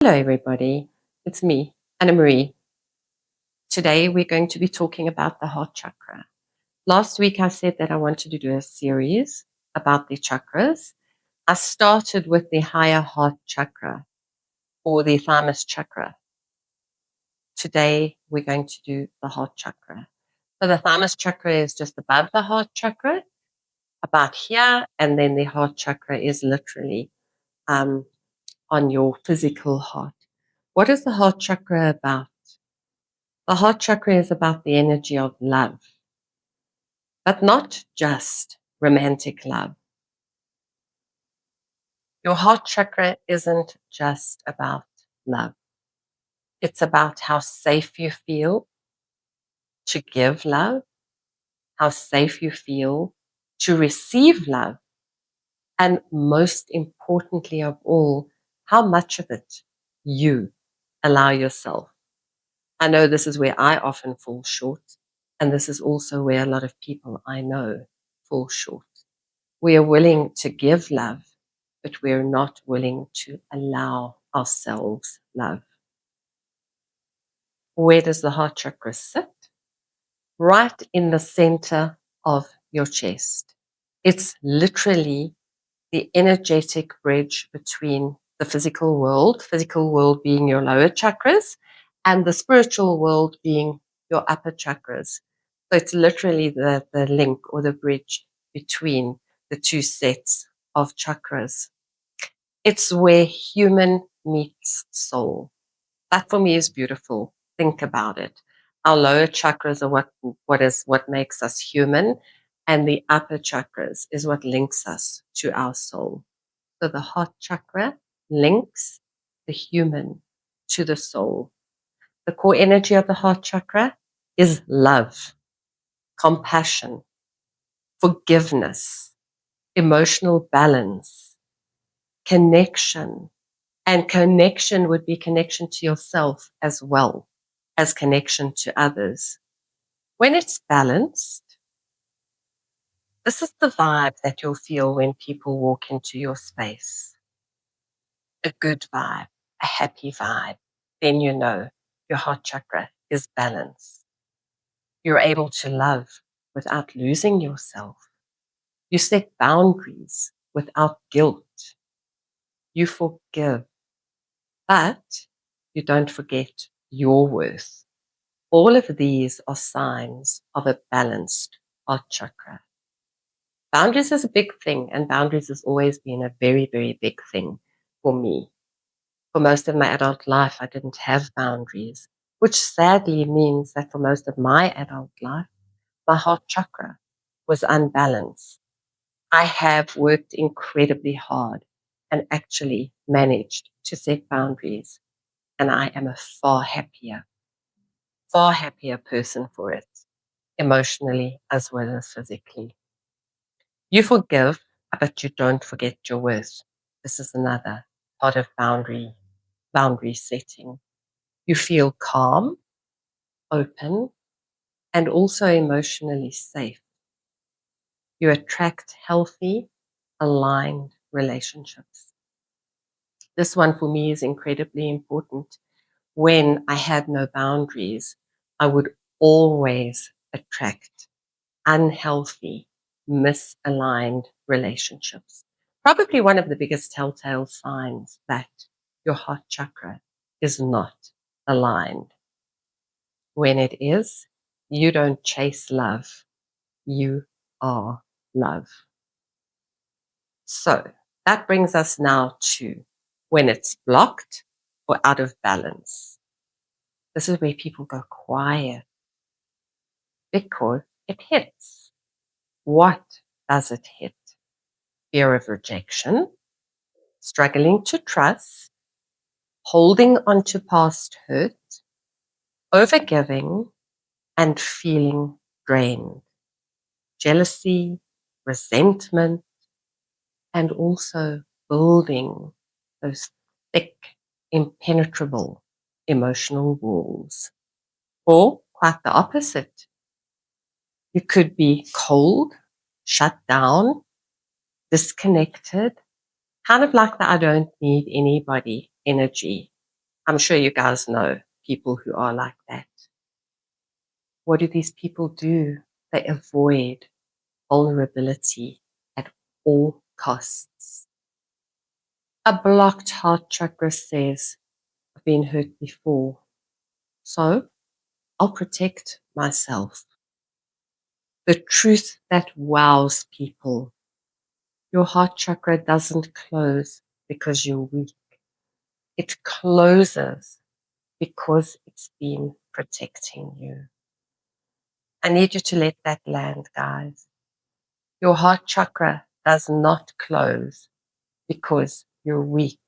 Hello, everybody. It's me, Anna Marie. Today, we're going to be talking about the heart chakra. Last week, I said that I wanted to do a series about the chakras. I started with the higher heart chakra or the thymus chakra. Today, we're going to do the heart chakra. So, the thymus chakra is just above the heart chakra, about here, and then the heart chakra is literally on your physical heart. What is the heart chakra about? The heart chakra is about the energy of love, but not just romantic love. Your heart chakra isn't just about love. It's about how safe you feel to give love, how safe you feel to receive love, and most importantly of all, how much of it you allow yourself. I know this is where I often fall short, and this is also where a lot of people I know fall short. We are willing to give love, but we're not willing to allow ourselves love. Where does the heart chakra sit? Right in the center of your chest. It's literally the energetic bridge between the physical world being your lower chakras, and the spiritual world being your upper chakras. So it's literally the link or the bridge between the two sets of chakras. It's where human meets soul. That for me is beautiful. Think about it. Our lower chakras are what makes us human, and the upper chakras is what links us to our soul. So the heart chakra links the human to the soul. The core energy of the heart chakra is love, compassion, forgiveness, emotional balance, connection. And connection would be connection to yourself as well as connection to others. When it's balanced, this is the vibe that you'll feel when people walk into your space. A good vibe, a happy vibe. Then you know your heart chakra is balanced. You're able to love without losing yourself. You set boundaries without guilt. You forgive, but you don't forget your worth. All of these are signs of a balanced heart chakra. Boundaries is a big thing, and boundaries has always been a very, very big thing for me. For most of my adult life, I didn't have boundaries, which sadly means that for most of my adult life, my heart chakra was unbalanced. I have worked incredibly hard and actually managed to set boundaries, and I am a far happier person for it, emotionally as well as physically. You forgive, but you don't forget your worth. This is another part of boundary setting. You feel calm, open, and also emotionally safe. You attract healthy, aligned relationships. This one for me is incredibly important. When I had no boundaries, I would always attract unhealthy, misaligned relationships. Probably one of the biggest telltale signs that your heart chakra is not aligned. When it is, you don't chase love, you are love. So that brings us now to when it's blocked or out of balance. This is where people go quiet because it hits. What does it hit? Fear of rejection, struggling to trust, holding on to past hurt, overgiving, and feeling drained. Jealousy, resentment, and also building those thick, impenetrable emotional walls. Or quite the opposite. You could be cold, shut down, disconnected, kind of like the I don't need anybody energy. I'm sure you guys know people who are like that. What do these people do? They avoid vulnerability at all costs. A blocked heart chakra says, I've been hurt before, so I'll protect myself. The truth that wows people. Your heart chakra doesn't close because you're weak. It closes because it's been protecting you. I need you to let that land, guys. Your heart chakra does not close because you're weak.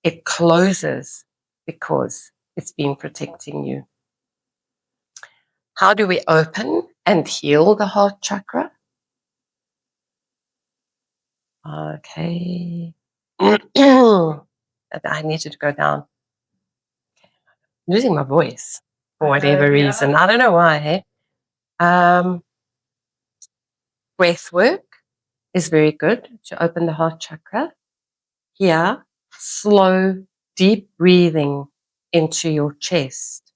It closes because it's been protecting you. How do we open and heal the heart chakra? Okay. I needed to go down. I'm losing my voice for whatever reason. I don't know why. Hey? Breath work is very good to open the heart chakra. Here, slow, deep breathing into your chest.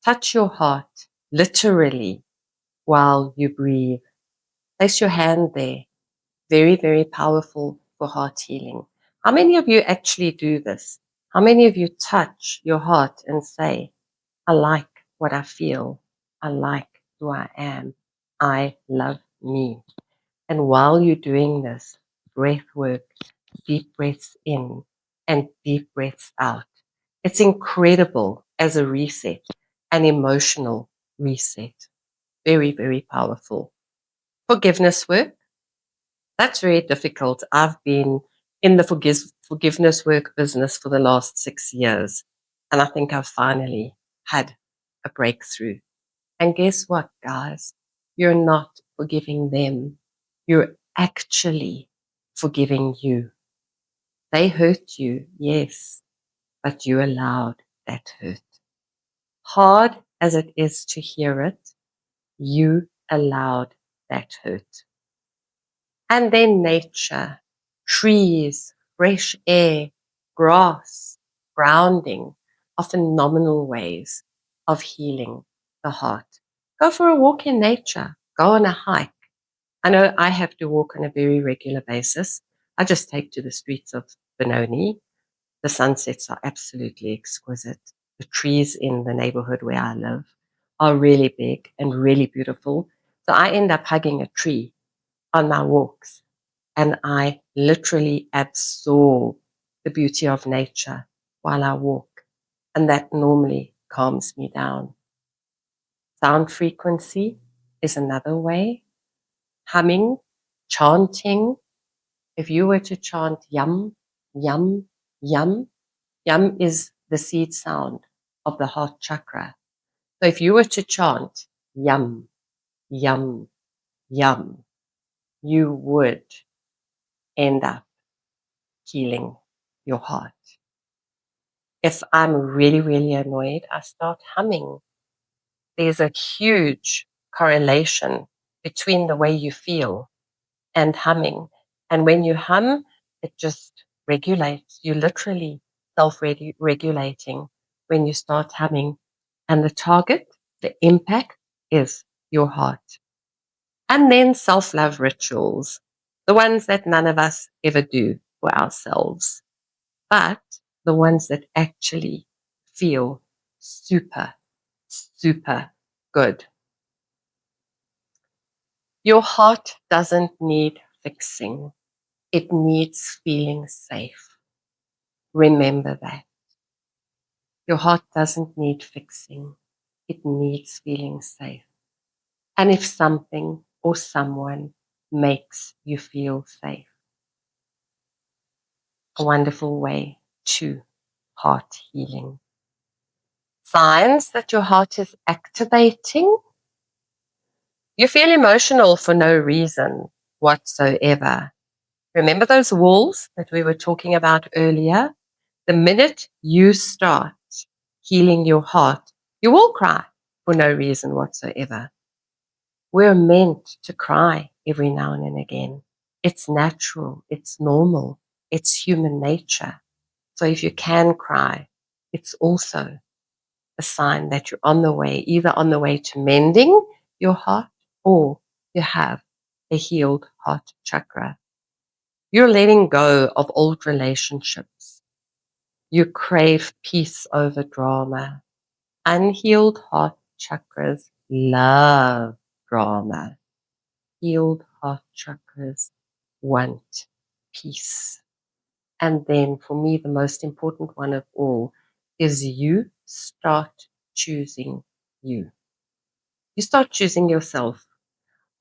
Touch your heart literally while you breathe. Place your hand there. Very, very powerful for heart healing. How many of you actually do this? How many of you touch your heart and say, I like what I feel. I like who I am. I love me. And while you're doing this breath work, deep breaths in and deep breaths out, it's incredible as a reset, an emotional reset. Very, very powerful. Forgiveness work, that's very difficult. I've been in the forgiveness work business for the last 6 years, and I think I've finally had a breakthrough. And guess what, guys? You're not forgiving them. You're actually forgiving you. They hurt you, yes, but you allowed that hurt. Hard as it is to hear it, you allowed that hurt. And then nature, trees, fresh air, grass, grounding are phenomenal ways of healing the heart. Go for a walk in nature. Go on a hike. I know I have to walk on a very regular basis. I just take to the streets of Benoni. The sunsets are absolutely exquisite. The trees in the neighborhood where I live are really big and really beautiful. So I end up hugging a tree on my walks, and I literally absorb the beauty of nature while I walk. And that normally calms me down. Sound frequency is another way. Humming, chanting. If you were to chant yum, yum, yum, yum is the seed sound of the heart chakra. So if you were to chant yum, yum, yum, you would end up healing your heart. If I'm really, really annoyed, I start humming. There's a huge correlation between the way you feel and humming. And when you hum, it just regulates. You're literally self-regulating when you start humming. And the target, the impact is your heart. And then self-love rituals, the ones that none of us ever do for ourselves, but the ones that actually feel super, super good. Your heart doesn't need fixing. It needs feeling safe. Remember that. Your heart doesn't need fixing. It needs feeling safe. And if something or someone makes you feel safe, a wonderful way to heart healing. Signs that your heart is activating. You feel emotional for no reason whatsoever. Remember those walls that we were talking about earlier? The minute you start healing your heart, you will cry for no reason whatsoever. We're meant to cry every now and again. It's natural. It's normal. It's human nature. So if you can cry, it's also a sign that you're on the way, either on the way to mending your heart or you have a healed heart chakra. You're letting go of old relationships. You crave peace over drama. Unhealed heart chakras love drama. Healed heart chakras want peace. And then for me, the most important one of all is you start choosing you. You start choosing yourself.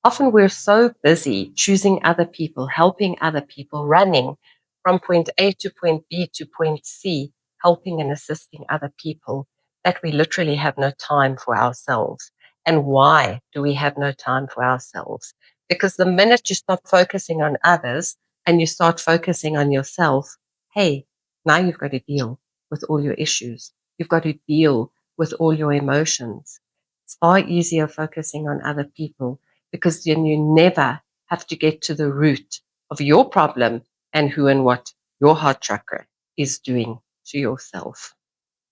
Often we're so busy choosing other people, helping other people, running from point A to point B to point C, helping and assisting other people, that we literally have no time for ourselves. And why do we have no time for ourselves? Because the minute you stop focusing on others and you start focusing on yourself, hey, now you've got to deal with all your issues. You've got to deal with all your emotions. It's far easier focusing on other people, because then you never have to get to the root of your problem and who and what your heart chakra is doing to yourself.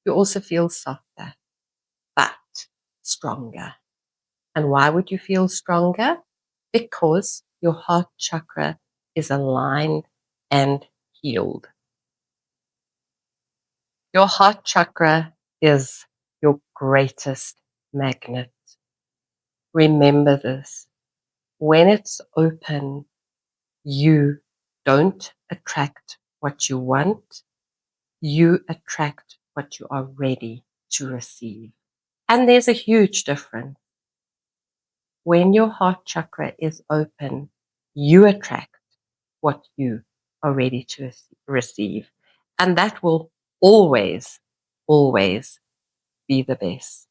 You also feel softer, but stronger. And why would you feel stronger? Because your heart chakra is aligned and healed. Your heart chakra is your greatest magnet. Remember this. When it's open, you don't attract what you want. You attract what you are ready to receive. And there's a huge difference. When your heart chakra is open, you attract what you are ready to receive. And that will always, always be the best.